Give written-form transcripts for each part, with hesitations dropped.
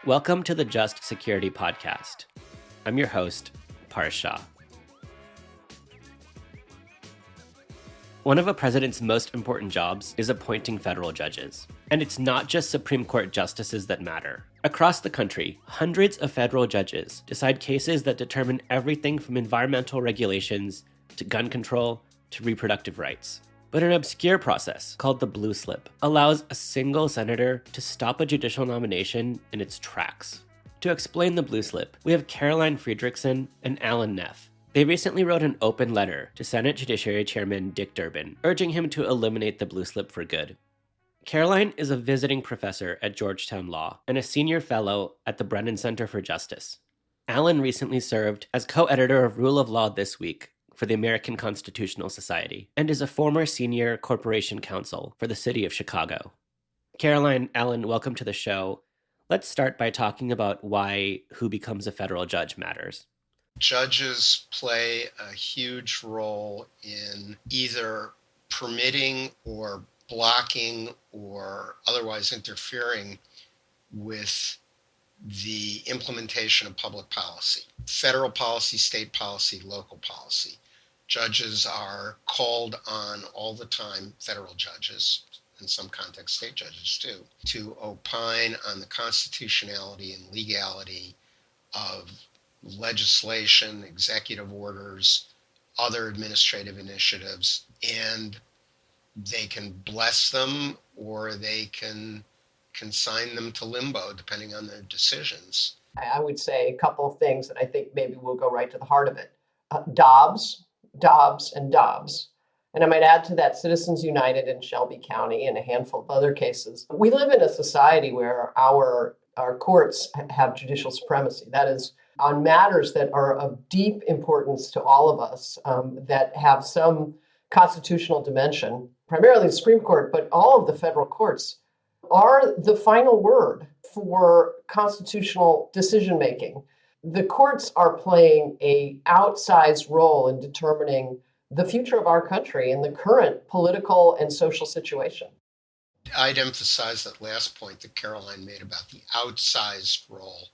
Welcome to the Just Security Podcast. I'm your host, Parth Shah. One of a president's most important jobs is appointing federal judges. And it's not just Supreme Court justices that matter. Across the country, hundreds of federal judges decide cases that determine everything from environmental regulations to gun control to reproductive rights. But an obscure process called the blue slip allows a single senator to stop a judicial nomination in its tracks. To explain the blue slip, we have Caroline Fredrickson and Alan Neff. They recently wrote an open letter to Senate Judiciary Chairman Dick Durbin, urging him to eliminate the blue slip for good. Caroline is a visiting professor at Georgetown Law and a senior fellow at the Brennan Center for Justice. Alan recently served as co-editor of Rule of Law This Week for the American Constitutional Society, and is a former senior corporation counsel for the city of Chicago. Caroline, Alan, welcome to the show. Let's start by talking about why who becomes a federal judge matters. Judges play a huge role in either permitting or blocking or otherwise interfering with the implementation of public policy, federal policy, state policy, local policy. Judges are called on all the time, federal judges, in some contexts state judges too, to opine on the constitutionality and legality of legislation, executive orders, other administrative initiatives, and they can bless them or they can consign them to limbo depending on their decisions. I would say a couple of things that I think maybe we'll go right to the heart of it. Dobbs, and Dobbs. And I might add to that Citizens United in Shelby County and a handful of other cases. We live in a society where our courts have judicial supremacy. That is, on matters that are of deep importance to all of us, that have some constitutional dimension, primarily the Supreme Court, but all of the federal courts are the final word for constitutional decision-making. The courts are playing an outsized role in determining the future of our country in the current political and social situation. I'd emphasize that last point that Caroline made about the outsized role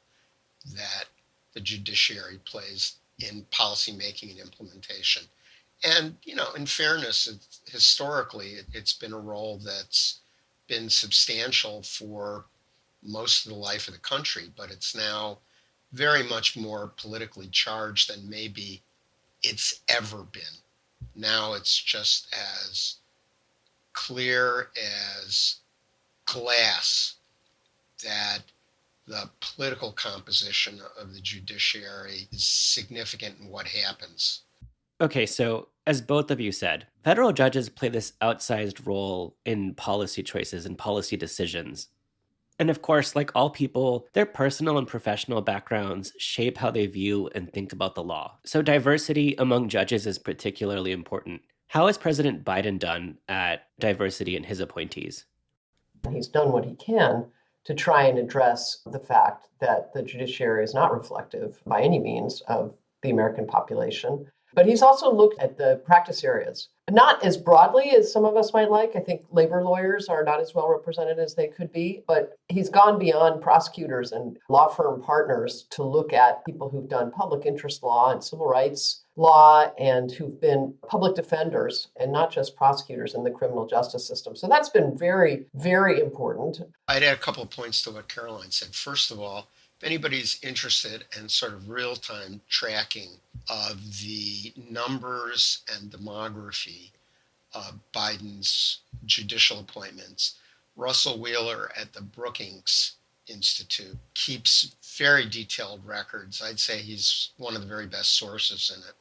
that the judiciary plays in policymaking and implementation. And, in fairness, historically, it's been a role that's been substantial for most of the life of the country, but it's now very much more politically charged than maybe it's ever been. Now it's just as clear as glass that the political composition of the judiciary is significant in what happens. Okay, so as both of you said, federal judges play this outsized role in policy choices and policy decisions. And of course, like all people, their personal and professional backgrounds shape how they view and think about the law. So diversity among judges is particularly important. How has President Biden done at diversity in his appointees? He's done what he can to try and address the fact that the judiciary is not reflective by any means of the American population. But he's also looked at the practice areas, not as broadly as some of us might like. I think labor lawyers are not as well represented as they could be, but he's gone beyond prosecutors and law firm partners to look at people who've done public interest law and civil rights law and who've been public defenders and not just prosecutors in the criminal justice system. So that's been very, very important. I'd add a couple of points to what Caroline said. First of all, if anybody's interested in sort of real-time tracking of the numbers and demography of Biden's judicial appointments, Russell Wheeler at the Brookings Institute keeps very detailed records. I'd say he's one of the very best sources in it,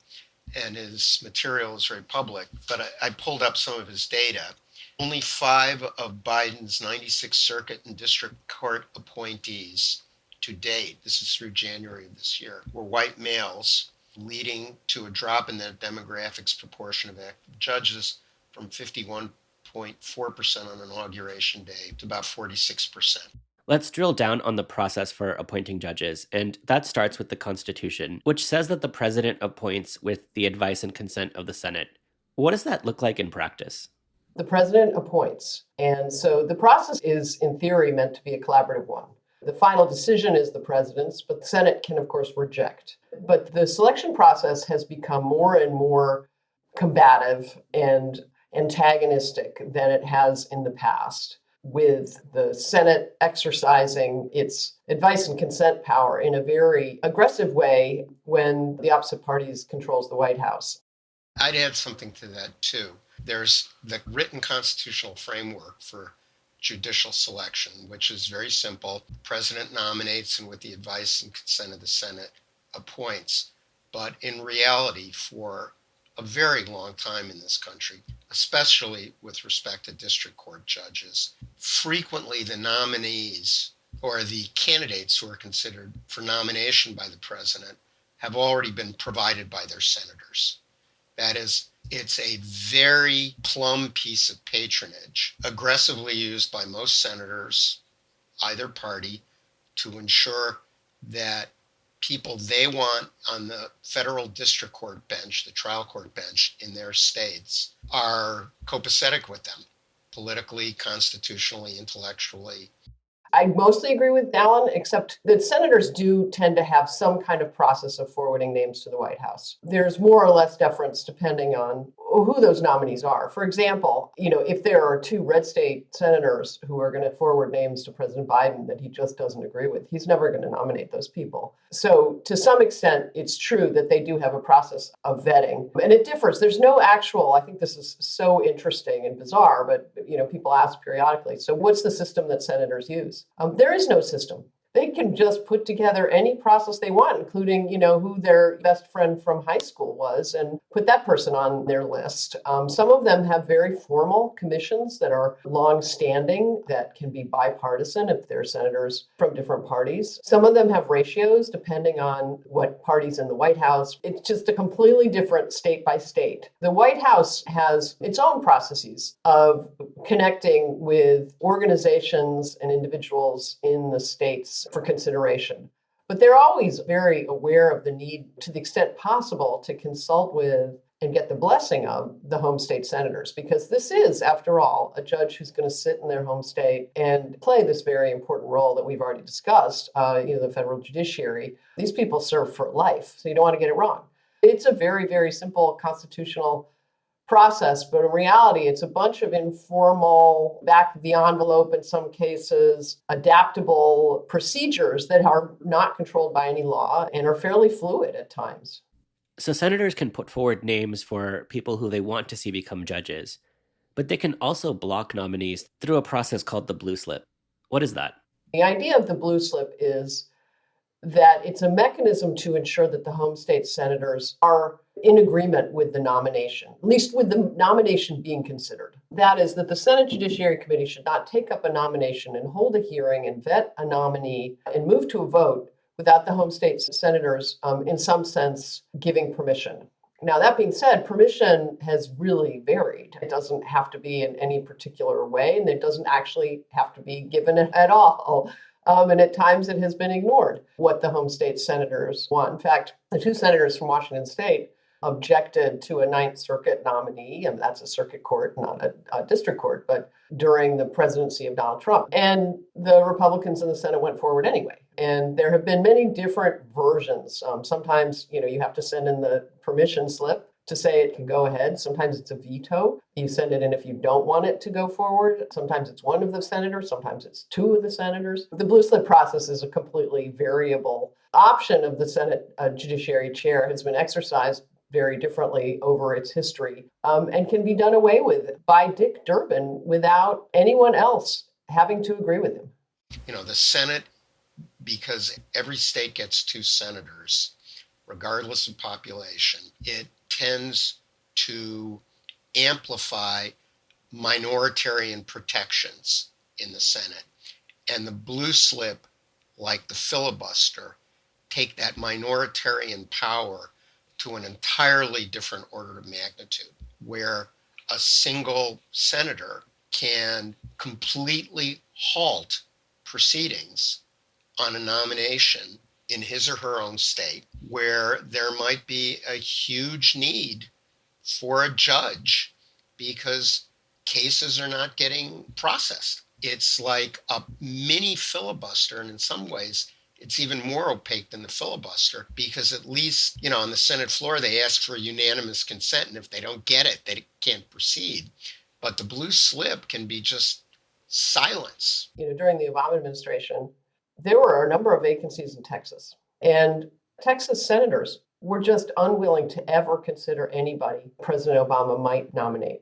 and his material is very public. But I pulled up some of his data. Only 5 of Biden's 96 circuit and district court appointees to date, this is through January of this year, were white males, leading to a drop in the demographics proportion of active judges from 51.4% on inauguration day to about 46%. Let's drill down on the process for appointing judges, and that starts with the Constitution, which says that the president appoints with the advice and consent of the Senate. What does that look like in practice? The president appoints, and so the process is, in theory, meant to be a collaborative one. The final decision is the president's, but the Senate can, of course, reject. But the selection process has become more and more combative and antagonistic than it has in the past, with the Senate exercising its advice and consent power in a very aggressive way when the opposite party controls the White House. I'd add something to that, too. There's the written constitutional framework for judicial selection, which is very simple. The president nominates and with the advice and consent of the Senate appoints. But in reality, for a very long time in this country, especially with respect to district court judges, frequently the nominees or the candidates who are considered for nomination by the president have already been provided by their senators. That is, it's a very plum piece of patronage, aggressively used by most senators, either party, to ensure that people they want on the federal district court bench, the trial court bench in their states, are copacetic with them, politically, constitutionally, intellectually. I mostly agree with Alan, except that senators do tend to have some kind of process of forwarding names to the White House. There's more or less deference depending on who those nominees are. For example, if there are two red state senators who are going to forward names to President Biden that he just doesn't agree with, he's never going to nominate those people. So to some extent, it's true that they do have a process of vetting, and it differs. There's no actual, I think this is so interesting and bizarre, but people ask periodically, so what's the system that senators use? There is no system. They can just put together any process they want, including, who their best friend from high school was, and put that person on their list. Some of them have very formal commissions that are long-standing, that can be bipartisan if they're senators from different parties. Some of them have ratios depending on what party's in the White House. It's just a completely different state by state. The White House has its own processes of connecting with organizations and individuals in the states for consideration. But they're always very aware of the need, to the extent possible, to consult with and get the blessing of the home state senators, because this is, after all, a judge who's going to sit in their home state and play this very important role that we've already discussed, the federal judiciary. These people serve for life, so you don't want to get it wrong. It's a very, very simple constitutional process, but in reality, it's a bunch of informal, back of the envelope in some cases, adaptable procedures that are not controlled by any law and are fairly fluid at times. So senators can put forward names for people who they want to see become judges, but they can also block nominees through a process called the blue slip. What is that? The idea of the blue slip is that it's a mechanism to ensure that the home state senators are in agreement with the nomination, at least with the nomination being considered. That is, that the Senate Judiciary Committee should not take up a nomination and hold a hearing and vet a nominee and move to a vote without the home state senators, in some sense, giving permission. Now, that being said, permission has really varied. It doesn't have to be in any particular way, and it doesn't actually have to be given at all. And at times it has been ignored what the home state senators want. In fact, the two senators from Washington State objected to a Ninth Circuit nominee, and that's a circuit court, not a district court, but during the presidency of Donald Trump. And the Republicans in the Senate went forward anyway. And there have been many different versions. Sometimes, you have to send in the permission slip to say it can go ahead. Sometimes it's a veto. You send it in if you don't want it to go forward. Sometimes it's one of the senators. Sometimes it's two of the senators. The blue slip process is a completely variable option of the Senate Judiciary Chair, has been exercised very differently over its history, and can be done away with by Dick Durbin without anyone else having to agree with him. The Senate, because every state gets two senators, regardless of population, it tends to amplify minoritarian protections in the Senate. And the blue slip, like the filibuster, take that minoritarian power to an entirely different order of magnitude, where a single senator can completely halt proceedings on a nomination in his or her own state, where there might be a huge need for a judge because cases are not getting processed It's like a mini filibuster, and in some ways, it's even more opaque than the filibuster because at least, on the Senate floor, they ask for unanimous consent, and if they don't get it, they can't proceed. But the blue slip can be just silence. During the Obama administration, there were a number of vacancies in Texas, and Texas senators were just unwilling to ever consider anybody President Obama might nominate.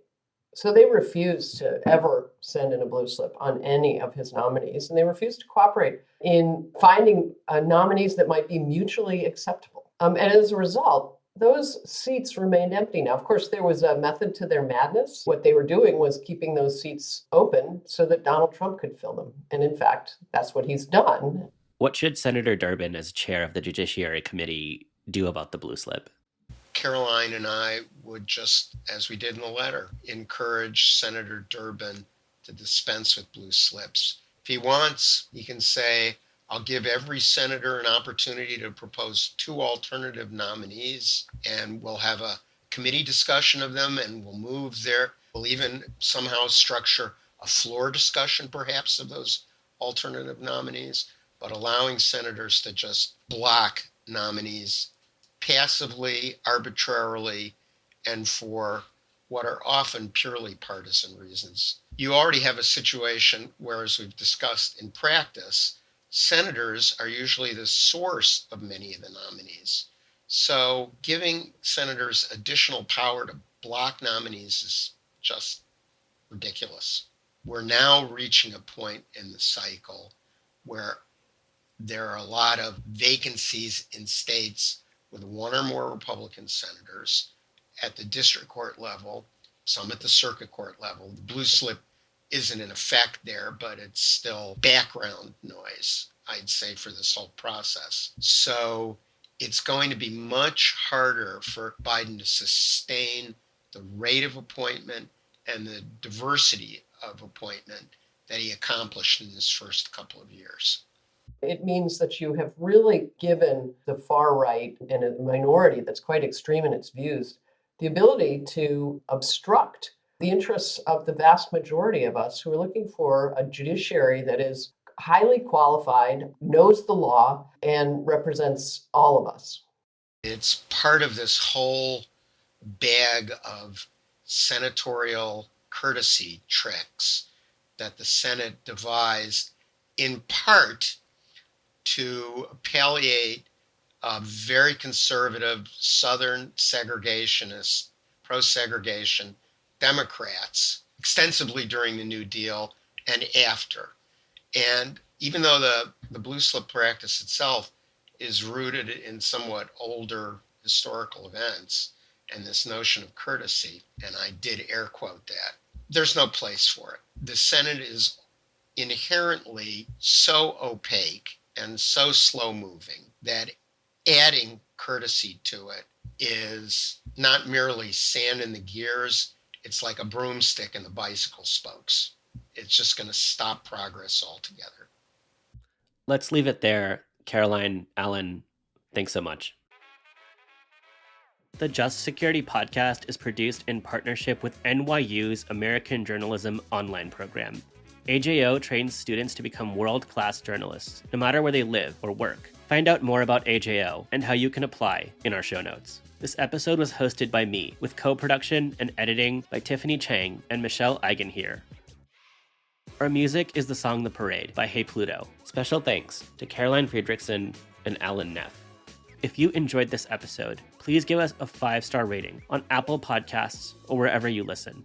So they refused to ever send in a blue slip on any of his nominees, and they refused to cooperate in finding nominees that might be mutually acceptable. And as a result, those seats remained empty. Now, of course, there was a method to their madness. What they were doing was keeping those seats open so that Donald Trump could fill them. And in fact, that's what he's done. What should Senator Durbin, as chair of the Judiciary Committee, do about the blue slip? Caroline and I would just, as we did in the letter, encourage Senator Durbin to dispense with blue slips. If he wants, he can say, I'll give every senator an opportunity to propose 2 alternative nominees, and we'll have a committee discussion of them, and we'll move there. We'll even somehow structure a floor discussion, perhaps, of those alternative nominees, but allowing senators to just block nominees passively, arbitrarily, and for what are often purely partisan reasons. You already have a situation where, as we've discussed in practice, senators are usually the source of many of the nominees. So giving senators additional power to block nominees is just ridiculous. We're now reaching a point in the cycle where there are a lot of vacancies in states with 1 or more Republican senators at the district court level, some at the circuit court level. The blue slip isn't in effect there, but it's still background noise, I'd say, for this whole process. So it's going to be much harder for Biden to sustain the rate of appointment and the diversity of appointment that he accomplished in his first couple of years. It means that you have really given the far right and a minority that's quite extreme in its views the ability to obstruct the interests of the vast majority of us who are looking for a judiciary that is highly qualified, knows the law, and represents all of us. It's part of this whole bag of senatorial courtesy tricks that the Senate devised in part to palliate very conservative Southern segregationist, pro-segregation Democrats extensively during the New Deal and after. And even though the blue slip practice itself is rooted in somewhat older historical events and this notion of courtesy, and I did air quote that, there's no place for it. The Senate is inherently so opaque and so slow moving that adding courtesy to it is not merely sand in the gears, it's like a broomstick in the bicycle spokes. It's just going to stop progress altogether. Let's leave it there. Caroline, Alan, thanks so much. The Just Security podcast is produced in partnership with NYU's American Journalism online program. AJO trains students to become world-class journalists, no matter where they live or work. Find out more about AJO and how you can apply in our show notes. This episode was hosted by me, with co-production and editing by Tiffany Chang and Michelle Eigenhier. Our music is the song The Parade by Hey Pluto. Special thanks to Caroline Fredrickson and Alan Neff. If you enjoyed this episode, please give us a 5-star rating on Apple Podcasts or wherever you listen.